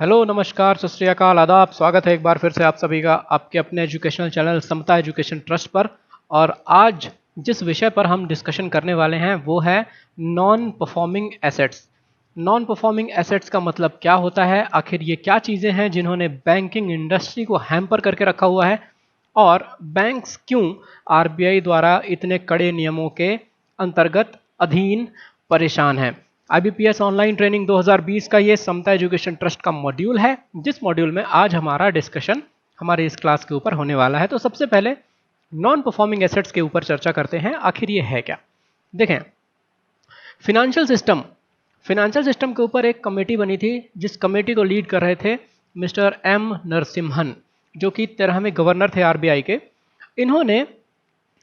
Hello, नमस्कार, सत श्री अकाल, आदाब। स्वागत है एक बार फिर से आप सभी का आपके अपने एजुकेशनल चैनल समता एजुकेशन ट्रस्ट पर। और आज जिस विषय पर हम डिस्कशन करने वाले हैं वो है non performing assets. Non performing assets का मतलब क्या होता है, आखिर ये क्या चीज़ें हैं जिन्होंने बैंकिंग इंडस्ट्री को हैम्पर करके रखा हुआ है, और बैंक्स क्यों आरबीआई द्वारा इतने कड़े नियमों के अंतर्गत अधीन परेशान हैं। आईबीपीएस ऑनलाइन ट्रेनिंग 2020 का ये समता एजुकेशन ट्रस्ट का मॉड्यूल है, जिस मॉड्यूल में आज हमारा डिस्कशन हमारे इस क्लास के ऊपर होने वाला है। तो सबसे पहले नॉन परफॉर्मिंग एसेट्स के ऊपर चर्चा करते हैं, आखिर ये है क्या। देखें, फिनेंशियल सिस्टम के ऊपर एक कमेटी बनी थी, जिस कमेटी को लीड कर रहे थे मिस्टर एम नरसिम्हन, जो कि 13वें गवर्नर थे आरबीआई के। इन्होंने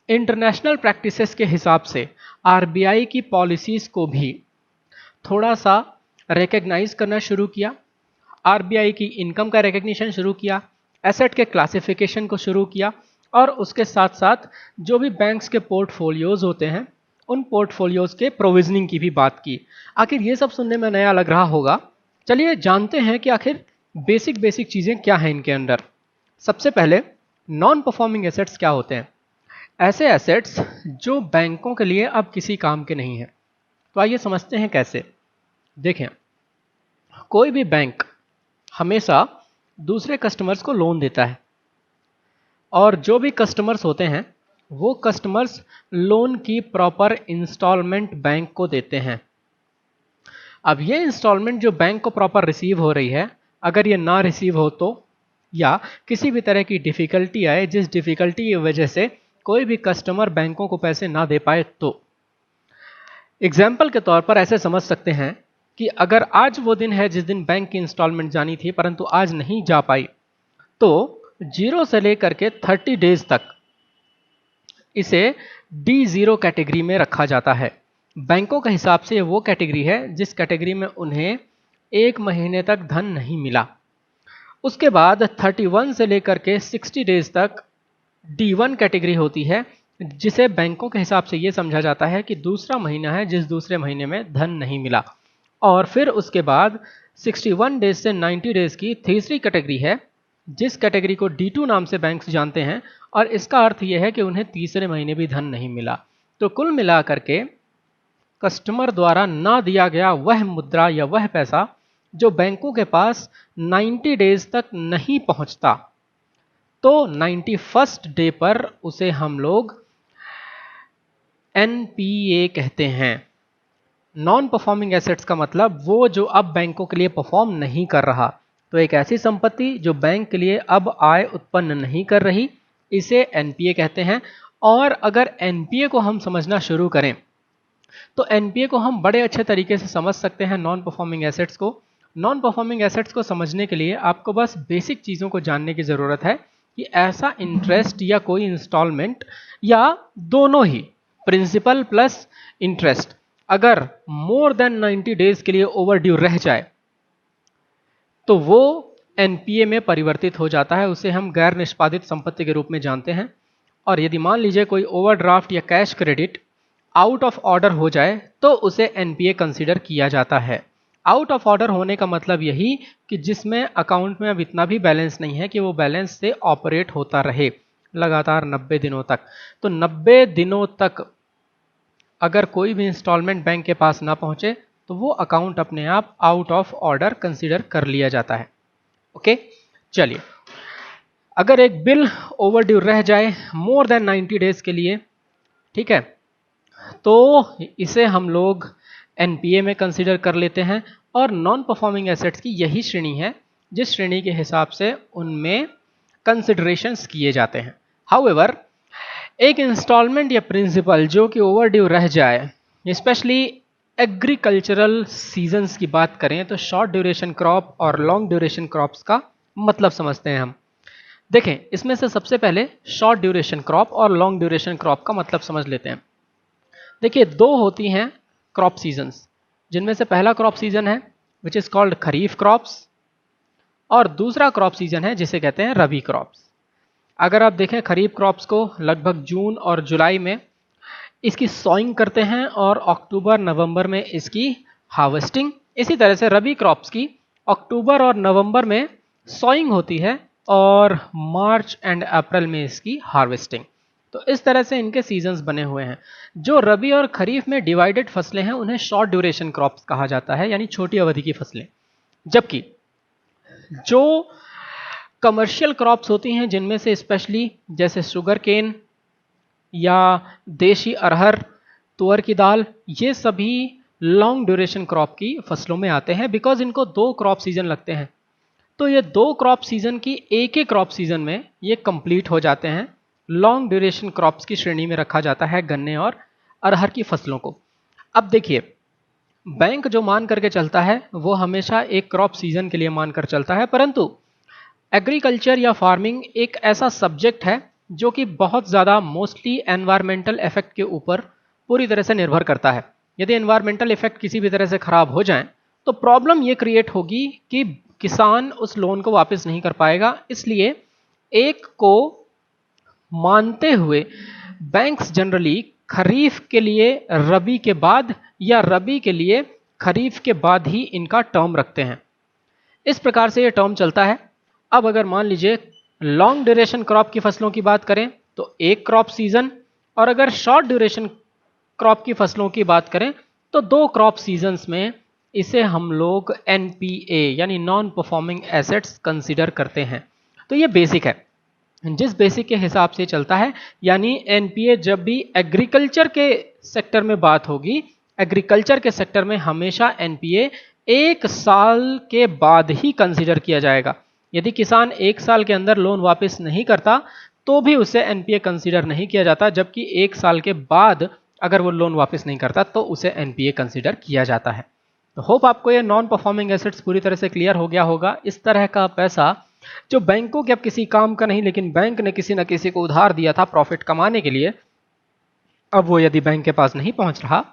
इंटरनेशनल प्रैक्टिसेस के हिसाब से आरबीआई की पॉलिसीज़ को भी थोड़ा सा रिकग्नाइज करना शुरू किया, आरबीआई की इनकम का रिकग्निशन शुरू किया, एसेट के क्लासिफिकेशन को शुरू किया, और उसके साथ साथ जो भी बैंक्स के पोर्टफोलियोज होते हैं उन पोर्टफोलियोज के प्रोविजनिंग की भी बात की। आखिर ये सब सुनने में नया लग रहा होगा, चलिए जानते हैं कि आखिर बेसिक बेसिक चीज़ें क्या हैं इनके अंदर। सबसे पहले नॉन परफॉर्मिंग एसेट्स क्या होते हैं। ऐसे एसेट्स जो बैंकों के लिए अब किसी काम के नहीं हैं। तो आइए समझते हैं कैसे। देखें, कोई भी बैंक हमेशा दूसरे कस्टमर्स को लोन देता है, और जो भी कस्टमर्स होते हैं वो कस्टमर्स लोन की प्रॉपर इंस्टॉलमेंट बैंक को देते हैं। अब ये इंस्टॉलमेंट जो बैंक को प्रॉपर रिसीव हो रही है, अगर ये ना रिसीव हो तो, या किसी भी तरह की डिफ़िकल्टी आए जिस डिफ़िकल्टी की वजह से कोई भी कस्टमर बैंकों को पैसे ना दे पाए, तो एग्जाम्पल के तौर पर ऐसे समझ सकते हैं कि अगर आज वो दिन है जिस दिन बैंक की इंस्टॉलमेंट जानी थी परंतु आज नहीं जा पाई, तो 0 से लेकर के 30 डेज तक इसे D0 कैटेगरी में रखा जाता है। बैंकों के हिसाब से वो कैटेगरी है जिस कैटेगरी में उन्हें 1 महीने तक धन नहीं मिला। उसके बाद 31 से लेकर के 60 डेज तक D1 कैटेगरी होती है, जिसे बैंकों के हिसाब से ये समझा जाता है कि दूसरा महीना है जिस दूसरे महीने में धन नहीं मिला। और फिर उसके बाद 61 डेज से 90 डेज की तीसरी कैटेगरी है, जिस कैटेगरी को D2 नाम से बैंक्स जानते हैं, और इसका अर्थ यह है कि उन्हें तीसरे महीने भी धन नहीं मिला। तो कुल मिलाकर के कस्टमर द्वारा ना दिया गया वह मुद्रा या वह पैसा जो बैंकों के पास 90 डेज तक नहीं पहुंचता, तो 91st डे पर उसे हम लोग एनपीए कहते हैं। नॉन परफॉर्मिंग एसेट्स का मतलब वो जो अब बैंकों के लिए परफॉर्म नहीं कर रहा। तो एक ऐसी संपत्ति जो बैंक के लिए अब आय उत्पन्न नहीं कर रही, इसे एनपीए कहते हैं। और अगर एनपीए को हम समझना शुरू करें तो एनपीए को हम बड़े अच्छे तरीके से समझ सकते हैं नॉन परफॉर्मिंग एसेट्स को। नॉन परफॉर्मिंग एसेट्स को समझने के लिए आपको बस बेसिक चीज़ों को जानने की ज़रूरत है कि ऐसा इंटरेस्ट या कोई इंस्टॉलमेंट या दोनों ही, प्रिंसिपल प्लस इंटरेस्ट, अगर मोर देन 90 डेज के लिए ओवर ड्यू रह जाए तो वो एनपीए में परिवर्तित हो जाता है। उसे हम गैर निष्पादित संपत्ति के रूप में जानते हैं। और यदि मान लीजिए कोई ओवरड्राफ्ट या cash credit out of order हो जाए तो उसे एनपीए कंसीडर किया जाता है। आउट ऑफ ऑर्डर होने का मतलब यही कि जिसमें अकाउंट में अब इतना भी बैलेंस नहीं है कि वो बैलेंस से ऑपरेट होता रहे लगातार 90 दिनों तक। तो 90 दिनों तक अगर कोई भी इंस्टॉलमेंट बैंक के पास ना पहुंचे तो वो अकाउंट अपने आप आउट ऑफ ऑर्डर कंसीडर कर लिया जाता है। ओके, चलिए, अगर एक बिल ओवर ड्यू रह जाए मोर देन 90 डेज के लिए, ठीक है, तो इसे हम लोग एनपीए में कंसीडर कर लेते हैं। और नॉन परफॉर्मिंग एसेट्स की यही श्रेणी है जिस श्रेणी के हिसाब से उनमें कंसिडरेशंस किए जाते हैं। हाउएवर, एक इंस्टॉलमेंट या प्रिंसिपल जो कि ओवर ड्यू रह जाए, स्पेशली एग्रीकल्चरल सीजन्स की बात करें तो शॉर्ट ड्यूरेशन क्रॉप और लॉन्ग ड्यूरेशन क्रॉप्स का मतलब समझते हैं हम। देखें, इसमें से सबसे पहले शॉर्ट ड्यूरेशन क्रॉप और लॉन्ग ड्यूरेशन क्रॉप का मतलब समझ लेते हैं। देखिए, दो होती हैं क्रॉप सीजन्स, जिनमें से पहला क्रॉप सीजन है which is called kharif crops, और दूसरा क्रॉप सीजन है जिसे कहते हैं रबी क्रॉप्स। अगर आप देखें, खरीफ क्रॉप्स को लगभग जून और जुलाई में इसकी सॉइंग करते हैं और अक्टूबर नवंबर में इसकी हार्वेस्टिंग। इसी तरह से रबी क्रॉप्स की अक्टूबर और नवंबर में सॉइंग होती है और मार्च एंड अप्रैल में इसकी हार्वेस्टिंग। तो इस तरह से इनके सीजन्स बने हुए हैं। जो रबी और खरीफ में डिवाइडेड फसलें हैं उन्हें शॉर्ट ड्यूरेशन क्रॉप्स कहा जाता है, यानी छोटी अवधि की फसलें। जबकि जो कमर्शियल क्रॉप्स होती हैं, जिनमें से स्पेशली जैसे शुगर केन या देशी अरहर, तुअर की दाल, ये सभी लॉन्ग ड्यूरेशन क्रॉप की फसलों में आते हैं, बिकॉज इनको 2 क्रॉप सीजन लगते हैं। तो ये 2 क्रॉप सीजन की एक ही क्रॉप सीजन में ये कंप्लीट हो जाते हैं। लॉन्ग ड्यूरेशन क्रॉप्स की श्रेणी में रखा जाता है गन्ने और अरहर की फसलों को। अब देखिए, बैंक जो मान करके चलता है वो हमेशा एक क्रॉप सीजन के लिए मानकर चलता है, परंतु एग्रीकल्चर या फार्मिंग एक ऐसा सब्जेक्ट है जो कि बहुत ज़्यादा मोस्टली एनवायरमेंटल इफेक्ट के ऊपर पूरी तरह से निर्भर करता है। यदि एनवायरमेंटल इफेक्ट किसी भी तरह से ख़राब हो जाए तो प्रॉब्लम ये क्रिएट होगी कि किसान उस लोन को वापस नहीं कर पाएगा। इसलिए एक को मानते हुए बैंक्स जनरली खरीफ के लिए रबी के बाद या रबी के लिए खरीफ के बाद ही इनका टर्म रखते हैं। इस प्रकार से ये टर्म चलता है। अब अगर मान लीजिए लॉन्ग ड्यूरेशन क्रॉप की फसलों की बात करें तो एक क्रॉप सीजन, और अगर शॉर्ट ड्यूरेशन क्रॉप की फसलों की बात करें तो 2 क्रॉप सीजन्स में इसे हम लोग एनपीए यानी नॉन परफॉर्मिंग एसेट्स कंसीडर करते हैं। तो ये बेसिक है, जिस बेसिक के हिसाब से चलता है। यानी एनपीए जब भी एग्रीकल्चर के सेक्टर में बात होगी, एग्रीकल्चर के सेक्टर में हमेशा एनपीए 1 साल के बाद ही कंसीडर किया जाएगा। यदि किसान 1 साल के अंदर लोन वापस नहीं करता तो भी उसे एनपीए कंसीडर नहीं किया जाता, जबकि 1 साल के बाद अगर वो लोन वापस नहीं करता तो उसे एनपीए कंसीडर किया जाता है। तो होप आपको ये नॉन परफॉर्मिंग एसेट्स पूरी तरह से क्लियर हो गया होगा। इस तरह का पैसा जो बैंकों के अब किसी काम का नहीं, लेकिन बैंक ने किसी न किसी को उधार दिया था प्रॉफिट कमाने के लिए, अब वो यदि बैंक के पास नहीं पहुंच रहा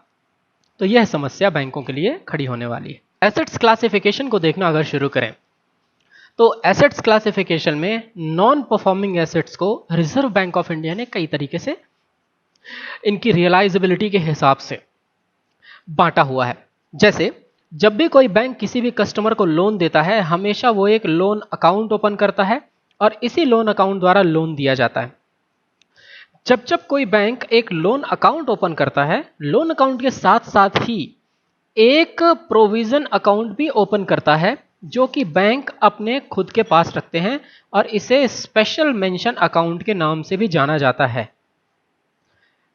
तो यह समस्या बैंकों के लिए खड़ी होने वाली है। एसेट्स क्लासिफिकेशन को देखना अगर शुरू करें तो एसेट्स क्लासिफिकेशन में नॉन परफॉर्मिंग एसेट्स को रिजर्व बैंक ऑफ इंडिया ने कई तरीके से इनकी रियलाइजेबिलिटी के हिसाब से बांटा हुआ है। जैसे जब भी कोई बैंक किसी भी कस्टमर को लोन देता है, हमेशा वो एक लोन अकाउंट ओपन करता है और इसी लोन अकाउंट द्वारा लोन दिया जाता है। जब जब कोई बैंक एक लोन अकाउंट ओपन करता है, लोन अकाउंट के साथ साथ ही एक प्रोविजन अकाउंट भी ओपन करता है जो कि बैंक अपने खुद के पास रखते हैं, और इसे स्पेशल मेंशन अकाउंट के नाम से भी जाना जाता है।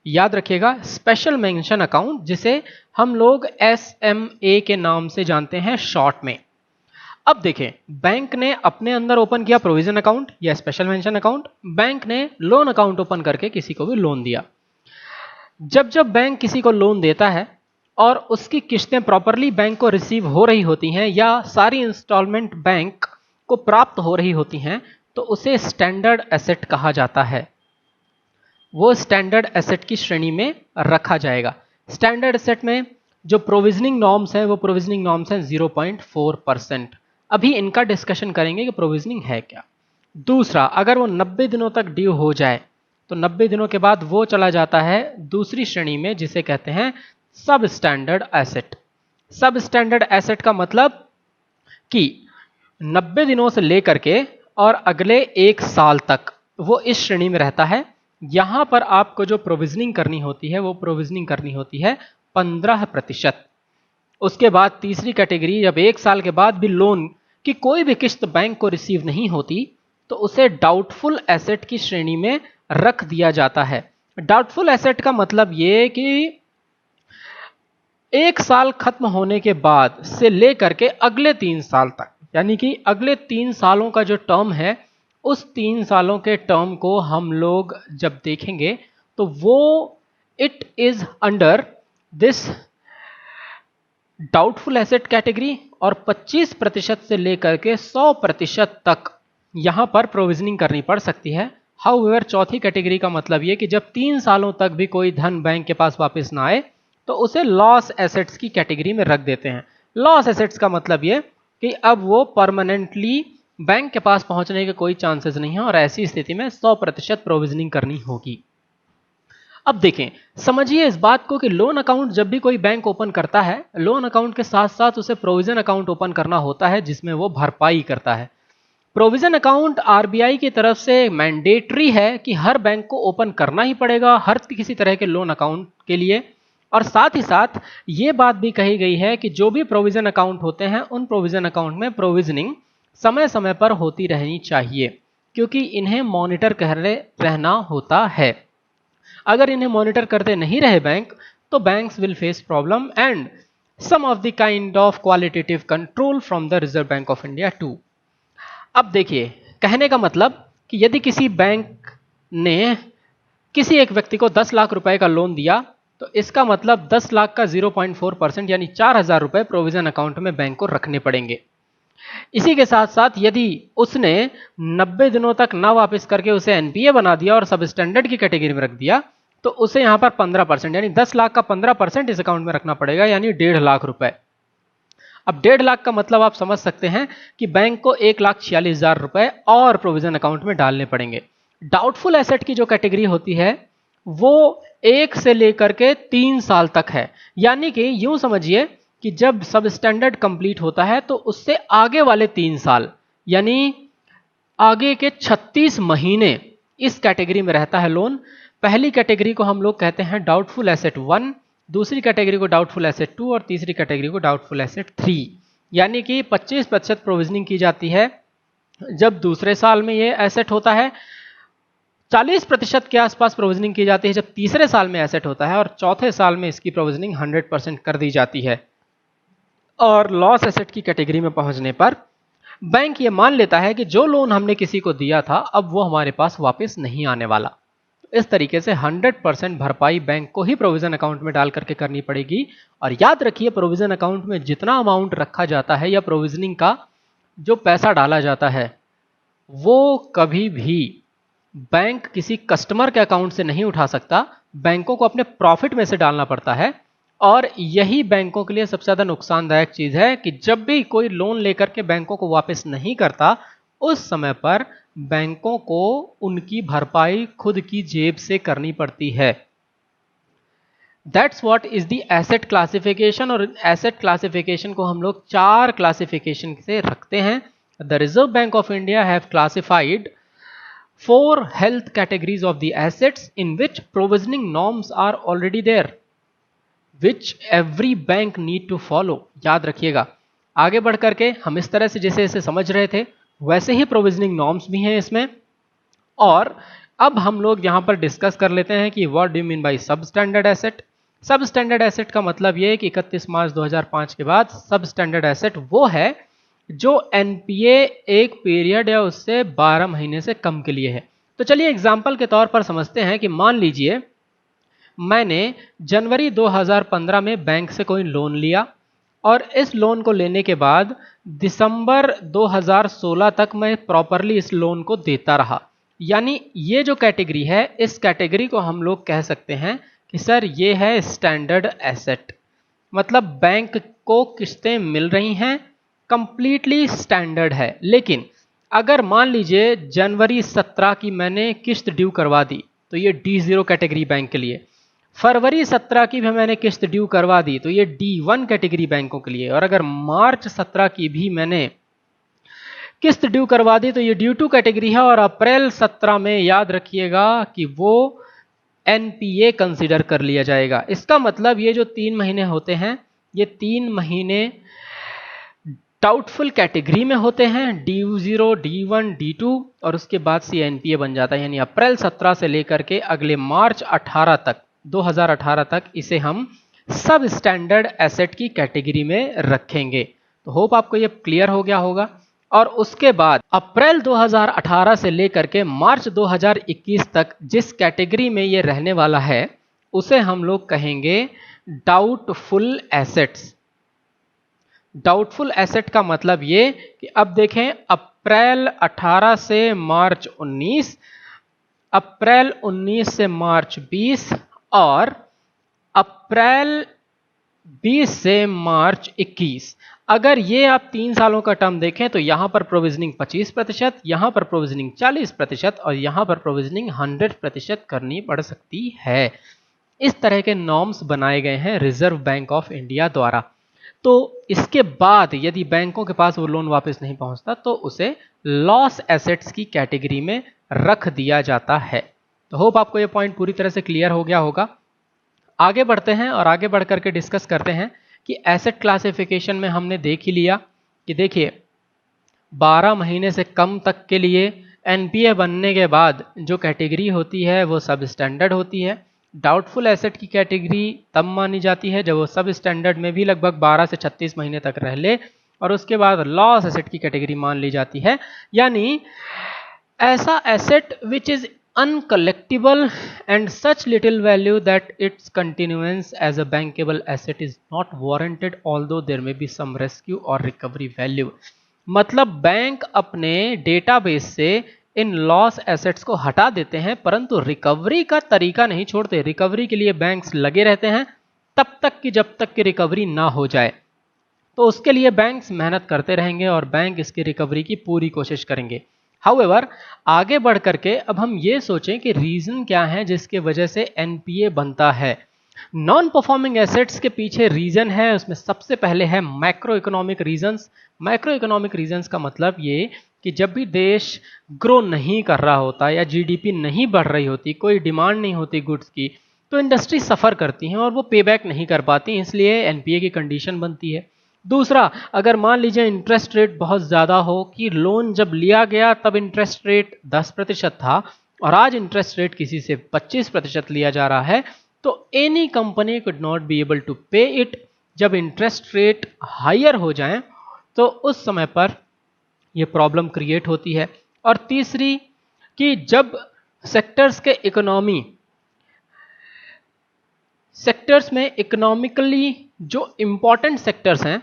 याद रखिएगा, स्पेशल मेंशन अकाउंट, जिसे हम लोग SMA के नाम से जानते हैं शॉर्ट में। अब देखें, बैंक ने अपने अंदर ओपन किया प्रोविजन अकाउंट या स्पेशल मेंशन अकाउंट, बैंक ने लोन अकाउंट ओपन करके किसी को भी लोन दिया। जब जब बैंक किसी को लोन देता है और उसकी किस्तें प्रॉपरली बैंक को रिसीव हो रही होती हैं या सारी इंस्टॉलमेंट बैंक को प्राप्त हो रही होती हैं, तो उसे स्टैंडर्ड एसेट कहा जाता है। वो स्टैंडर्ड एसेट की श्रेणी में रखा जाएगा। स्टैंडर्ड एसेट में जो प्रोविजनिंग नॉर्म्स हैं वो प्रोविजनिंग नॉर्म्स हैं 0.4%। अभी इनका डिस्कशन करेंगे कि प्रोविजनिंग है क्या। दूसरा, अगर वो 90 दिनों तक ड्यू हो जाए तो 90 दिनों के बाद वो चला जाता है दूसरी श्रेणी में, जिसे कहते हैं सब स्टैंडर्ड एसेट। सब स्टैंडर्ड एसेट का मतलब कि 90 दिनों से लेकर के और अगले 1 साल तक वो इस श्रेणी में रहता है। यहां पर आपको जो प्रोविजनिंग करनी होती है वो प्रोविजनिंग करनी होती है 15%। उसके बाद तीसरी कैटेगरी, जब 1 साल के बाद भी लोन की कोई भी किस्त बैंक को रिसीव नहीं होती तो उसे डाउटफुल एसेट की श्रेणी में रख दिया जाता है। डाउटफुल एसेट का मतलब ये कि 1 साल खत्म होने के बाद से लेकर के अगले 3 साल तक, यानी कि अगले 3 सालों का जो टर्म है, उस 3 सालों के टर्म को हम लोग जब देखेंगे तो वो it is under this doubtful asset category, और 25% से लेकर के 100% तक यहां पर प्रोविजनिंग करनी पड़ सकती है। हाउएवर चौथी कैटेगरी का मतलब ये कि जब 3 सालों तक भी कोई धन बैंक के पास वापस ना आए तो उसे लॉस एसेट्स की कैटेगरी में रख देते हैं। लॉस एसेट्स का मतलब ये कि अब वो परमानेंटली बैंक के पास पहुंचने के कोई चांसेस नहीं है और ऐसी स्थिति में 100% प्रोविजनिंग करनी होगी। अब देखें, समझिए इस बात को कि लोन अकाउंट जब भी कोई बैंक ओपन करता है, लोन अकाउंट के साथ साथ उसे प्रोविजन अकाउंट ओपन करना होता है जिसमें वो भरपाई करता है। प्रोविजन अकाउंट आरबीआई की तरफ से मैंडेटरी है कि हर बैंक को ओपन करना ही पड़ेगा हर किसी तरह के लोन अकाउंट के लिए। और साथ ही साथ ये बात भी कही गई है कि जो भी प्रोविजन अकाउंट होते हैं उन प्रोविजन अकाउंट में प्रोविजनिंग समय समय पर होती रहनी चाहिए, क्योंकि इन्हें मॉनिटर करते रहना होता है। अगर इन्हें मॉनिटर करते नहीं रहे बैंक, तो banks will face problem and some of the kind of qualitative control from the Reserve Bank of India too. अब देखिए, कहने का मतलब कि यदि किसी बैंक ने किसी एक व्यक्ति को 10 लाख रुपए का लोन दिया, तो इसका मतलब 10 लाख का 0.4% यानी 4,000 रुपए प्रोविजन अकाउंट में बैंक को रखने पड़ेंगे। इसी के साथ साथ यदि उसने 90 दिनों तक ना वापस करके उसे एनपीए बना दिया और सब स्टैंडर्ड की कैटेगरी में रख दिया, तो उसे यहां पर 15% यानी 10 लाख का 15% इस अकाउंट में रखना पड़ेगा, यानी 1.5 लाख रुपए। अब 1.5 लाख का मतलब आप समझ सकते हैं कि बैंक को 1,46,000 रुपए और प्रोविजन अकाउंट में डालने पड़ेंगे। डाउटफुल एसेट की जो कैटेगरी होती है वो 1 से लेकर के 3 साल तक है, यानी कि यूं समझिए कि जब सब स्टैंडर्ड कंप्लीट होता है तो उससे आगे वाले 3 साल यानी आगे के 36 महीने इस कैटेगरी में रहता है लोन। पहली कैटेगरी को हम लोग कहते हैं डाउटफुल एसेट 1, दूसरी कैटेगरी को डाउटफुल एसेट 2 और तीसरी कैटेगरी को डाउटफुल एसेट 3। यानी कि 25% प्रोविजनिंग की जाती है जब दूसरे साल में ये एसेट होता है, 40% के आसपास प्रोविजनिंग की जाती है जब तीसरे साल में एसेट होता है, और चौथे साल में इसकी प्रोविजनिंग 100% कर दी जाती है। और लॉस एसेट की कैटेगरी में पहुंचने पर बैंक ये मान लेता है कि जो लोन हमने किसी को दिया था अब वो हमारे पास वापस नहीं आने वाला। इस तरीके से 100% भरपाई बैंक को ही प्रोविजन अकाउंट में डाल करके करनी पड़ेगी। और याद रखिए, प्रोविजन अकाउंट में जितना अमाउंट रखा जाता है या प्रोविजनिंग का जो पैसा डाला जाता है वो कभी भी बैंक किसी कस्टमर के अकाउंट से नहीं उठा सकता, बैंकों को अपने प्रॉफिट में से डालना पड़ता है। और यही बैंकों के लिए सबसे ज्यादा नुकसानदायक चीज है कि जब भी कोई लोन लेकर के बैंकों को वापस नहीं करता, उस समय पर बैंकों को उनकी भरपाई खुद की जेब से करनी पड़ती है। That's what is the asset classification. और एसेट क्लासिफिकेशन को हम लोग 4 क्लासिफिकेशन से रखते हैं। The Reserve Bank of India have classified 4 health categories of the assets in which provisioning norms are already there, which every bank need to follow। याद रखिएगा, आगे बढ़ करके हम इस तरह से जैसे इसे समझ रहे थे वैसे ही प्रोविजनिंग नॉर्म्स भी हैं इसमें। और अब हम लोग यहां पर डिस्कस कर लेते हैं कि what do you mean by सब स्टैंडर्ड एसेट। सब स्टैंडर्ड एसेट का मतलब यह है कि 31 मार्च 2005 के बाद सब स्टैंडर्ड एसेट वो है जो एनपीए एक पीरियड या उससे 12 महीने से कम के लिए है। तो चलिए एग्जाम्पल के तौर पर समझते हैं कि मान लीजिए मैंने जनवरी 2015 में बैंक से कोई लोन लिया और इस लोन को लेने के बाद दिसंबर 2016 तक मैं प्रॉपरली इस लोन को देता रहा। यानी ये जो कैटेगरी है इस कैटेगरी को हम लोग कह सकते हैं कि सर ये है स्टैंडर्ड एसेट। मतलब बैंक को किस्तें मिल रही हैं, कंप्लीटली स्टैंडर्ड है। लेकिन अगर मान लीजिए जनवरी 17 की मैंने किस्त ड्यू करवा दी तो ये D0 कैटेगरी बैंक के लिए, फरवरी 17 की भी मैंने किस्त ड्यू करवा दी तो ये D1 कैटेगरी बैंकों के लिए, और अगर मार्च 17 की भी मैंने किस्त ड्यू करवा दी तो ये D2 कैटेगरी है। और अप्रैल 17 में याद रखिएगा कि वो एनपीए कंसिडर कर लिया जाएगा। इसका मतलब ये जो 3 महीने होते हैं ये 3 महीने डाउटफुल कैटेगरी में होते हैं, D0, D1, D2, और उसके बाद से एनपीए बन जाता है। यानी अप्रैल 17 से लेकर के अगले मार्च 18 तक 2018 तक इसे हम सब स्टैंडर्ड एसेट की कैटेगरी में रखेंगे। तो होप आपको ये क्लियर हो गया होगा। और उसके बाद अप्रैल 2018 से लेकर के मार्च 2021 तक जिस कैटेगरी में ये रहने वाला है उसे हम लोग कहेंगे डाउटफुल एसेट्स। डाउटफुल एसेट का मतलब ये कि अब देखें अप्रैल 18 से मार्च 19, अप्रैल 19 से मार्च 20 और अप्रैल 20 से मार्च 21। अगर ये आप 3 सालों का टर्म देखें तो यहां पर प्रोविजनिंग 25%, यहां पर प्रोविजनिंग 40% और यहां पर प्रोविजनिंग 100% करनी पड़ सकती है। इस तरह के नॉर्म्स बनाए गए हैं रिजर्व बैंक ऑफ इंडिया द्वारा। तो इसके बाद यदि बैंकों के पास वो लोन वापस नहीं पहुंचता तो उसे लॉस एसेट्स की कैटेगरी में रख दिया जाता है। तो होप आपको ये पॉइंट पूरी तरह से क्लियर हो गया होगा। आगे बढ़ते हैं और आगे बढ़ करके डिस्कस करते हैं कि एसेट क्लासिफिकेशन में हमने देख ही लिया कि देखिए 12 महीने से कम तक के लिए एनपीए बनने के बाद जो कैटेगरी होती है वो सब स्टैंडर्ड होती है। डाउटफुल एसेट की कैटेगरी तब मानी जाती है जब वो सब स्टैंडर्ड में भी लगभग 12 से 36 महीने तक रह ले, और उसके बाद लॉस एसेट की कैटेगरी मान ली जाती है। यानी ऐसा asset which is uncollectible and such little value that its continuance as a bankable asset is not warranted although there may be some rescue or recovery value। मतलब बैंक अपने database से इन loss assets को हटा देते हैं परंतु recovery का तरीका नहीं छोड़ते। रिकवरी के लिए बैंक्स लगे रहते हैं तब तक कि जब तक कि रिकवरी ना हो जाए, तो उसके लिए बैंक्स मेहनत करते रहेंगे और बैंक इसकी रिकवरी की पूरी कोशिश करेंगे। हाउएवर आगे बढ़ करके अब हम ये सोचें कि रीजन क्या है जिसके वजह से एनपीए बनता है। नॉन परफॉर्मिंग एसेट्स के पीछे रीजन है, उसमें सबसे पहले है macro economic reasons. Macro economic reasons का मतलब ये कि जब भी देश ग्रो नहीं कर रहा होता या जीडीपी नहीं बढ़ रही होती, कोई डिमांड नहीं होती गुड्स की, तो इंडस्ट्री सफ़र करती हैं और वो पे बैक नहीं कर पाती, इसलिए एनपीए की कंडीशन बनती है। दूसरा, अगर मान लीजिए इंटरेस्ट रेट बहुत ज़्यादा हो कि लोन जब लिया गया तब इंटरेस्ट रेट 10% था और आज इंटरेस्ट रेट किसी से 25% लिया जा रहा है, तो any company could not be able to pay it. जब इंटरेस्ट रेट हायर हो जाए तो उस समय पर यह प्रॉब्लम क्रिएट होती है। और तीसरी कि जब सेक्टर्स में इकोनॉमिकली जो इम्पोर्टेंट सेक्टर्स हैं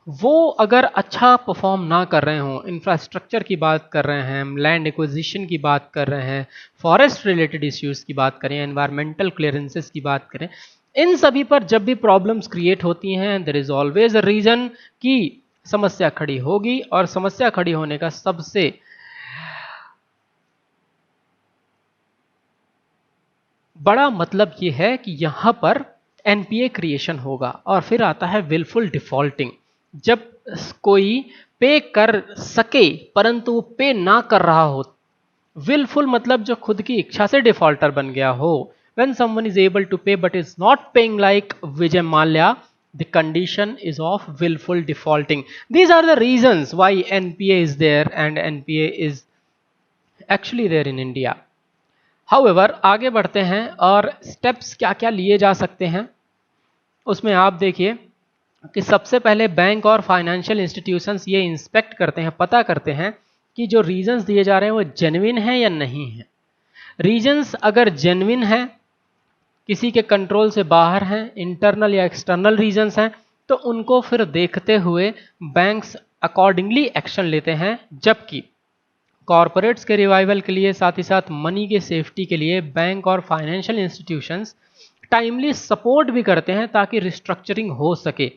वो अगर अच्छा परफॉर्म ना कर रहे हों, इंफ्रास्ट्रक्चर की बात कर रहे हैं, लैंड एक्विजिशन की बात कर रहे हैं, फॉरेस्ट रिलेटेड इश्यूज़ की बात करें, एनवायरमेंटल क्लियरेंसेस की बात करें, इन सभी पर जब भी प्रॉब्लम्स क्रिएट होती हैं there is always a reason कि समस्या खड़ी होगी। और समस्या खड़ी होने का सबसे बड़ा मतलब ये है कि यहाँ पर एनपीए क्रिएशन होगा। और फिर आता है विलफुल डिफॉल्टिंग। जब कोई पे कर सके परंतु वो पे ना कर रहा हो। विलफुल मतलब जो खुद की इच्छा से डिफॉल्टर बन गया हो। When someone is able to pay but is not paying like Vijay Mallya, the condition is of willful defaulting. These are the reasons why NPA is there and NPA is actually there in India. However, आगे बढ़ते हैं और steps क्या क्या लिए जा सकते हैं उसमें आप देखिए कि सबसे पहले बैंक और फाइनेंशियल इंस्टीट्यूशंस ये इंस्पेक्ट करते हैं, पता करते हैं कि जो रीजंस दिए जा रहे हैं वो जेन्युइन है या नहीं है। रीजंस अगर जेन्युइन है, किसी के कंट्रोल से बाहर हैं, इंटरनल या एक्सटर्नल रीजंस हैं, तो उनको फिर देखते हुए बैंक्स अकॉर्डिंगली एक्शन लेते हैं। जबकि कॉरपोरेट्स के रिवाइवल के लिए साथ ही साथ मनी के सेफ्टी के लिए बैंक और फाइनेंशियल इंस्टीट्यूशंस टाइमली सपोर्ट भी करते हैं ताकि रिस्ट्रक्चरिंग हो सके।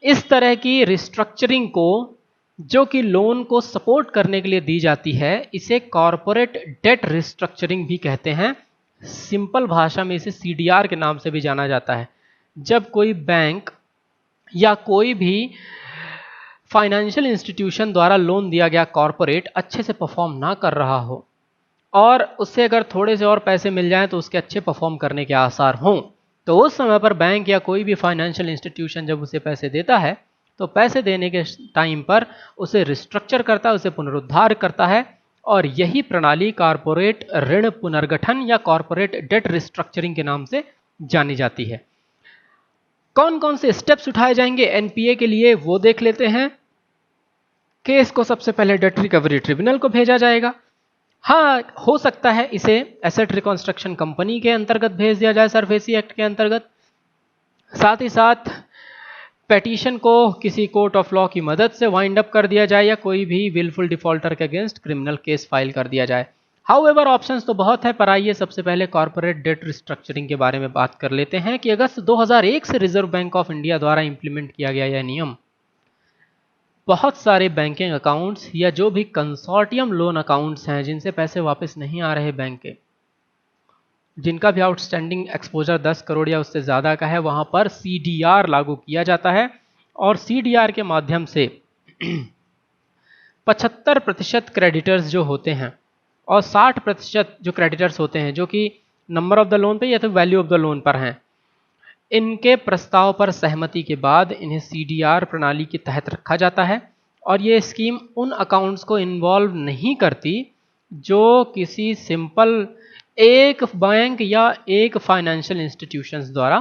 इस तरह की रिस्ट्रक्चरिंग को जो कि लोन को सपोर्ट करने के लिए दी जाती है, इसे कॉरपोरेट डेट रिस्ट्रक्चरिंग भी कहते हैं। सिंपल भाषा में इसे सीडीआर के नाम से भी जाना जाता है। जब कोई बैंक या कोई भी फाइनेंशियल इंस्टीट्यूशन द्वारा लोन दिया गया कॉरपोरेट अच्छे से परफॉर्म ना कर रहा हो और उससे अगर थोड़े से और पैसे मिल जाएं तो उसके अच्छे परफॉर्म करने के आसार हों, तो उस समय पर बैंक या कोई भी फाइनेंशियल इंस्टीट्यूशन जब उसे पैसे देता है तो पैसे देने के टाइम पर उसे रिस्ट्रक्चर करता है, उसे पुनरुद्धार करता है। और यही प्रणाली कॉरपोरेट ऋण पुनर्गठन या कॉरपोरेट डेट रिस्ट्रक्चरिंग के नाम से जानी जाती है। कौन कौन से स्टेप्स उठाए जाएंगे एनपीए के लिए वो देख लेते हैं। केस को सबसे पहले डेट रिकवरी ट्रिब्यूनल को भेजा जाएगा। हाँ, हो सकता है इसे एसेट रिकंस्ट्रक्शन कंपनी के अंतर्गत भेज दिया जाए, सरफेसी एक्ट के अंतर्गत। साथ ही साथ पेटिशन को किसी कोर्ट ऑफ लॉ की मदद से वाइंड अप कर दिया जाए या कोई भी विलफुल डिफॉल्टर के अगेंस्ट क्रिमिनल केस फाइल कर दिया जाए। हाउएवर ऑप्शंस तो बहुत है, पर आइए सबसे पहले कॉर्पोरेट डेट रिस्ट्रक्चरिंग के बारे में बात कर लेते हैं कि अगस्त 2001 से रिजर्व बैंक ऑफ इंडिया द्वारा इंप्लीमेंट किया गया यह नियम बहुत सारे बैंकिंग अकाउंट्स या जो भी कंसोर्टियम लोन अकाउंट्स हैं जिनसे पैसे वापस नहीं आ रहे बैंक के, जिनका भी आउटस्टैंडिंग एक्सपोजर 10 करोड़ या उससे ज़्यादा का है, वहाँ पर CDR लागू किया जाता है और CDR के माध्यम से 75% क्रेडिटर्स जो होते हैं और 60% जो क्रेडिटर्स होते हैं जो कि नंबर ऑफ द लोन पे या तो वैल्यू ऑफ द लोन पर हैं, इनके प्रस्ताव पर सहमति के बाद इन्हें CDR प्रणाली के तहत रखा जाता है। और ये स्कीम उन अकाउंट्स को इन्वॉल्व नहीं करती जो किसी सिंपल एक बैंक या एक फाइनेंशियल इंस्टीट्यूशंस द्वारा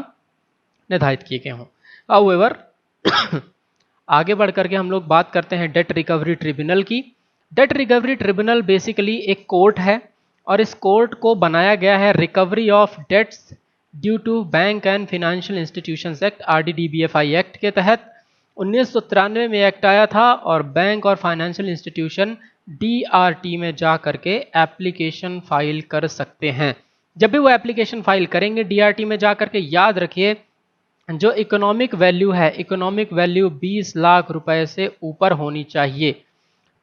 निर्धारित किए गए हों। हाउएवर आगे बढ़ करके हम लोग बात करते हैं डेट रिकवरी ट्रिब्यूनल की। डेट रिकवरी ट्रिब्यूनल बेसिकली एक कोर्ट है और इस कोर्ट को बनाया गया है Recovery of Debts Due to Bank and Financial Institutions Act RDDBFI Act के तहत 1993 में एक्ट आया था और बैंक और फाइनेंशियल इंस्टीट्यूशन DRT में जा करके एप्लीकेशन फाइल कर सकते हैं। जब भी वो एप्लीकेशन फाइल करेंगे DRT में जा करके, याद रखिए जो इकोनॉमिक वैल्यू है, इकोनॉमिक वैल्यू 20 लाख रुपए से ऊपर होनी चाहिए।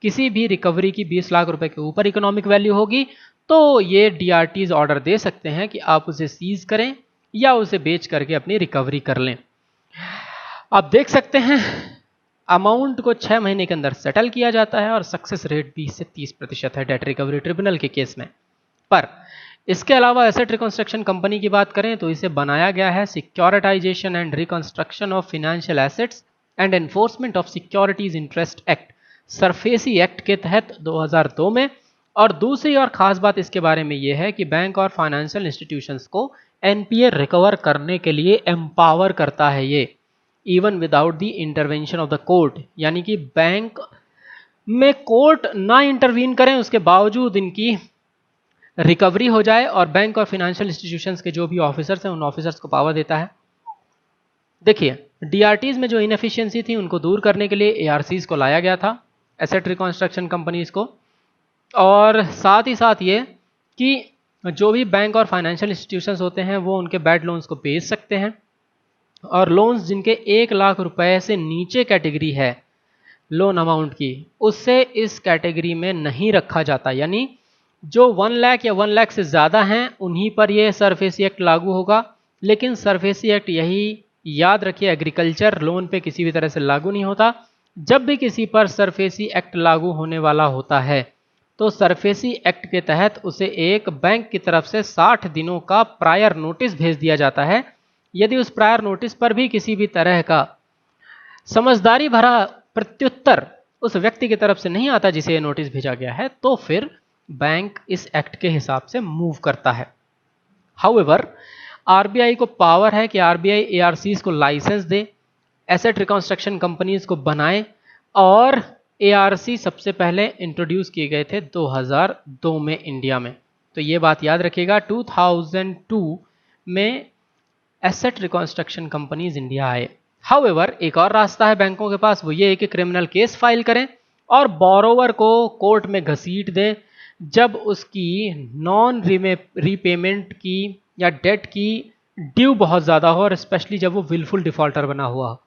किसी भी रिकवरी की 20 लाख रुपए के ऊपर इकोनॉमिक वैल्यू होगी तो ये DRTs ऑर्डर दे सकते हैं कि आप उसे सीज करें या उसे बेच करके अपनी रिकवरी कर लें। आप देख सकते हैं अमाउंट को 6 महीने के अंदर सेटल किया जाता है और सक्सेस रेट 20 से 30% है डेट रिकवरी ट्रिब्यूनल के केस में। पर इसके अलावा एसेट रिकंस्ट्रक्शन कंपनी की बात करें तो इसे बनाया गया है Securitisation and Reconstruction of Financial Assets and Enforcement of Securities Interest Act SARFAESI Act के तहत 2002 में। और दूसरी और खास बात इसके बारे में यह है कि बैंक और फाइनेंशियल इंस्टीट्यूशंस को NPA रिकवर करने के लिए एम्पावर करता है ये, even without the intervention of the court. यानी कि बैंक में कोर्ट ना इंटरवीन करें उसके बावजूद इनकी रिकवरी हो जाए और बैंक और फाइनेंशियल इंस्टीट्यूशंस के जो भी ऑफिसर्स हैं उन ऑफिसर्स को पावर देता है। देखिए DRTs में जो इनएफिशिएंसी थी उनको दूर करने के लिए ARCs को लाया गया था, एसेट रिकंस्ट्रक्शन कंपनीज को। और साथ ही साथ ये कि जो भी बैंक और फाइनेंशियल इंस्टीट्यूशंस होते हैं वो उनके बैड लोन्स को बेच सकते हैं और लोन्स जिनके 1 लाख रुपए से नीचे कैटेगरी है लोन अमाउंट की, उससे इस कैटेगरी में नहीं रखा जाता। यानी जो 1 लाख या 1 लाख से ज़्यादा हैं उन्हीं पर यह सरफेसी एक्ट लागू होगा। लेकिन सरफेसी एक्ट, यही याद रखिए, एग्रीकल्चर लोन पे किसी भी तरह से लागू नहीं होता। जब भी किसी पर सरफेसी एक्ट लागू होने वाला होता है तो सरफेसी एक्ट के तहत उसे एक बैंक की तरफ से 60 दिनों का प्रायर नोटिस भेज दिया जाता है। यदि उस प्रायर नोटिस पर भी किसी भी तरह का समझदारी भरा प्रत्युत्तर उस व्यक्ति की तरफ से नहीं आता जिसे ये नोटिस भेजा गया है, तो फिर बैंक इस एक्ट के हिसाब से मूव करता है। हाउएवर RBI को पावर है कि RBI ARCs को लाइसेंस दे, एसेट रिकंस्ट्रक्शन कंपनीज को बनाए। और ARC सबसे पहले इंट्रोड्यूस किए गए थे 2002 में इंडिया में, तो ये बात याद रखिएगा। 2002 में एसेट रिकंस्ट्रक्शन कंपनीज इंडिया आए। हाउएवर एक और रास्ता है बैंकों के पास, वो ये है कि क्रिमिनल केस फाइल करें और बोरोवर को कोर्ट में घसीट दें जब उसकी नॉन रीपेमेंट की या डेट की ड्यू बहुत ज़्यादा हो और स्पेशली जब वो विलफुल डिफॉल्टर बना हुआ हो,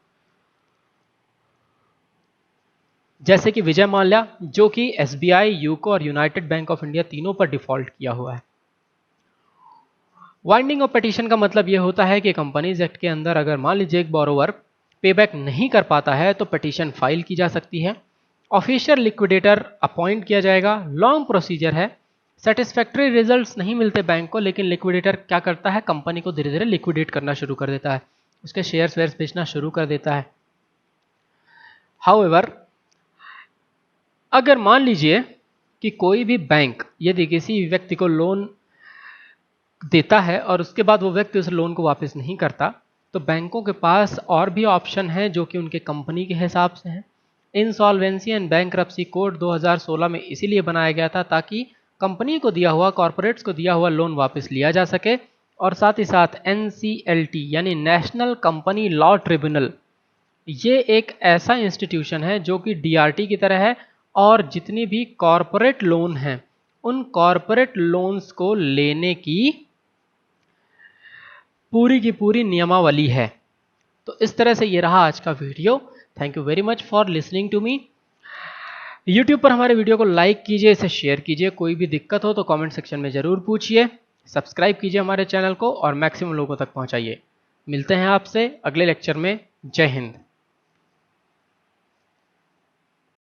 जैसे कि विजय माल्या जो कि SBI, यूको और यूनाइटेड बैंक ऑफ इंडिया तीनों पर डिफॉल्ट किया हुआ है। वाइंडिंग ऑफ पिटीशन का मतलब यह होता है कि कंपनीज एक्ट के अंदर अगर मान लीजिए एक बोरोवर पेबैक नहीं कर पाता है तो पिटीशन फाइल की जा सकती है। ऑफिशियल लिक्विडेटर अपॉइंट किया जाएगा। लॉन्ग प्रोसीजर है, सेटिस्फैक्टरी रिजल्ट्स नहीं मिलते बैंक को, लेकिन लिक्विडेटर क्या करता है, कंपनी को धीरे धीरे लिक्विडेट करना शुरू कर देता है, उसके शेयर्स वेयर्स बेचना शुरू कर देता है। हाउएवर अगर मान लीजिए कि कोई भी बैंक यदि किसी व्यक्ति को लोन देता है और उसके बाद वो व्यक्ति उस लोन को वापस नहीं करता, तो बैंकों के पास और भी ऑप्शन है जो कि उनके कंपनी के हिसाब से हैं। इंसॉल्वेंसी एंड बैंक्रप्सी कोड 2016 में इसीलिए बनाया गया था ताकि कंपनी को दिया हुआ, कॉरपोरेट्स को दिया हुआ लोन वापस लिया जा सके। और साथ ही साथ NCLT यानी नेशनल कंपनी लॉ ट्रिब्यूनल, ये एक ऐसा इंस्टीट्यूशन है जो कि DRT की तरह है और जितनी भी कॉरपोरेट लोन हैं उन कॉरपोरेट लोन्स को लेने की पूरी की पूरी नियमावली है। तो इस तरह से ये रहा आज का video. Thank you very much for listening to me. YouTube पर हमारे वीडियो को लाइक कीजिए, इसे शेयर कीजिए। कोई भी दिक्कत हो तो कमेंट सेक्शन में ज़रूर पूछिए। सब्सक्राइब कीजिए हमारे चैनल को और मैक्सिमम लोगों तक पहुंचाइए। मिलते हैं आपसे अगले लेक्चर में। जय हिंद।